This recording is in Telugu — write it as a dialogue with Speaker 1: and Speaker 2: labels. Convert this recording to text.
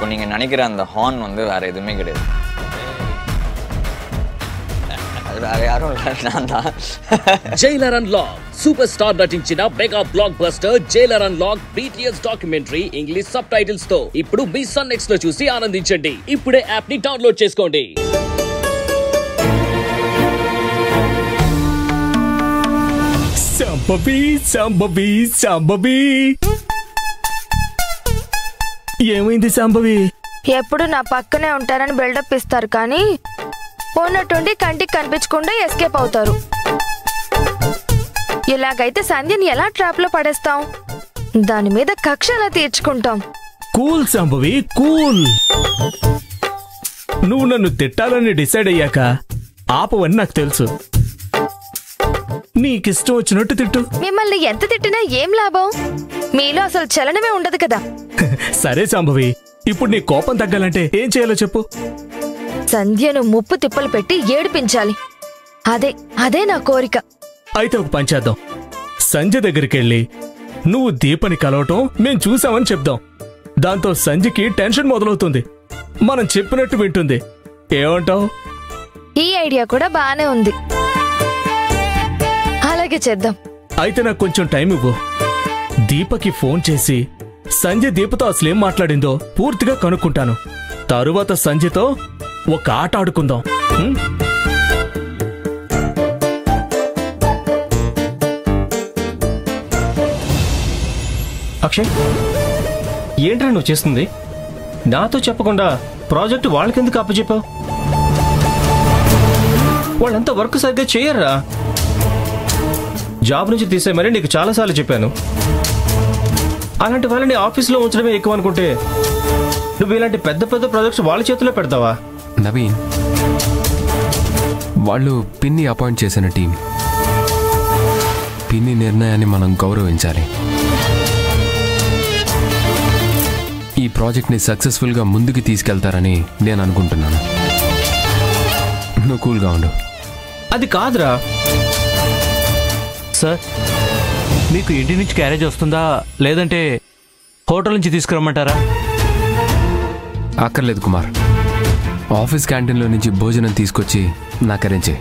Speaker 1: இப்போ நீங்கள் நினைக்கிற அந்த ஹார்ன் வந்து வேறு எதுவுமே கிடையாது. அது வேற யாரும் இல்லை, நான் தான்.
Speaker 2: జైలర్ అన్లాక్ సూపర్ స్టార్ నటించిన mega block buster Jailer unlock BTS documentary English sub titles తో ఇప్పుడు మీ సన్ నెక్స్ట్ లో చూసి ఆనందించండి. ఇప్పుడే యాప్ ని డౌన్లోడ్ చేసుకోండి.
Speaker 3: సంబవి సంబవి సంబవి. ఏమైంది సంబవి?
Speaker 4: ఎప్పుడు నా పక్కనే ఉంటారని బిల్డప్ ఇస్తారు కానీ ఉన్నట్టుండి కంటికి కనిపించకుండా ఎస్కేప్ అవుతారు. ఇలాగైతే సంధ్యని ఎలా ట్రాప్ లో పడేస్తాం? దాని మీద కక్ష ఎలా తీర్చుకుంటాం?
Speaker 3: Cool సంబవి cool. నువ్వు నన్ను తిట్టాలని డిసైడ్ అయ్యాక ఆపవని నాకు తెలుసు. నీకిష్టం వచ్చినట్టు తిట్టు.
Speaker 4: మిమ్మల్ని ఎంత తిట్టినా ఏం లాభం? మీలో అసలు చలనమే ఉండదు కదా.
Speaker 3: సరే సంభవి, ఇప్పుడు నీ కోపం తగ్గాలంటే ఏం చేయాలో చెప్పు.
Speaker 4: సంధ్యను ముప్పు తిప్పలు పెట్టి ఏడిపించాలి. అదే నా కోరిక.
Speaker 3: అయితే ఒక పని చేద్దాం. సంజయ్ దగ్గరికెళ్ళి నువ్వు దీపని కలవటం మేం చూసామని చెప్దాం. దాంతో సంజయ్కి టెన్షన్ మొదలవుతుంది. మనం చెప్పినట్టు వింటుంది. ఏమంటావు?
Speaker 4: ఈ ఐడియా కూడా బానే ఉంది. అలాగే చేద్దాం.
Speaker 3: అయితే నాకు కొంచెం టైం ఇవ్వు. దీపకి ఫోన్ చేసి సంజయ్ దీపతో అసలేం మాట్లాడిందో పూర్తిగా కనుక్కుంటాను. తరువాత సంజయ్తో ఒక ఆట ఆడుకుందాం.
Speaker 5: అక్షయ్, ఏంట్రా నువ్వు చేస్తుంది? నాతో చెప్పకుండా ప్రాజెక్టు వాళ్ళకెందుకు అప్పచెప్పావు? వాళ్ళంతా వర్క్ సరిగ్గా చేయర్రా. జాబ్ నుంచి తీసేయమని నీకు చాలాసార్లు చెప్పాను. అలాంటి వాళ్ళని ఆఫీస్లో ఉంచడమే ఎక్కువ అనుకుంటే నువ్వు ఇలాంటి పెద్ద పెద్ద ప్రాజెక్ట్స్ వాళ్ళ చేతిలో పెడతావా?
Speaker 6: నవీన్, వాళ్ళు పిన్ని అపాయింట్ చేసిన టీం. పిన్ని నిర్ణయాన్ని మనం గౌరవించాలి. ఈ ప్రాజెక్ట్ని సక్సెస్ఫుల్గా ముందుకు తీసుకెళ్తారని నేను అనుకుంటున్నాను. నువ్వు కూల్గా ఉండు.
Speaker 5: అది కాదురా.
Speaker 7: సార్, మీకు ఇంటి నుంచి క్యారేజ్ వస్తుందా లేదంటే హోటల్ నుంచి తీసుకురమ్మంటారా?
Speaker 6: అక్కర్లేదు కుమార్, ఆఫీస్ క్యాంటీన్లో నుంచి భోజనం తీసుకొచ్చి నాకు అరేంజ్ చేయి.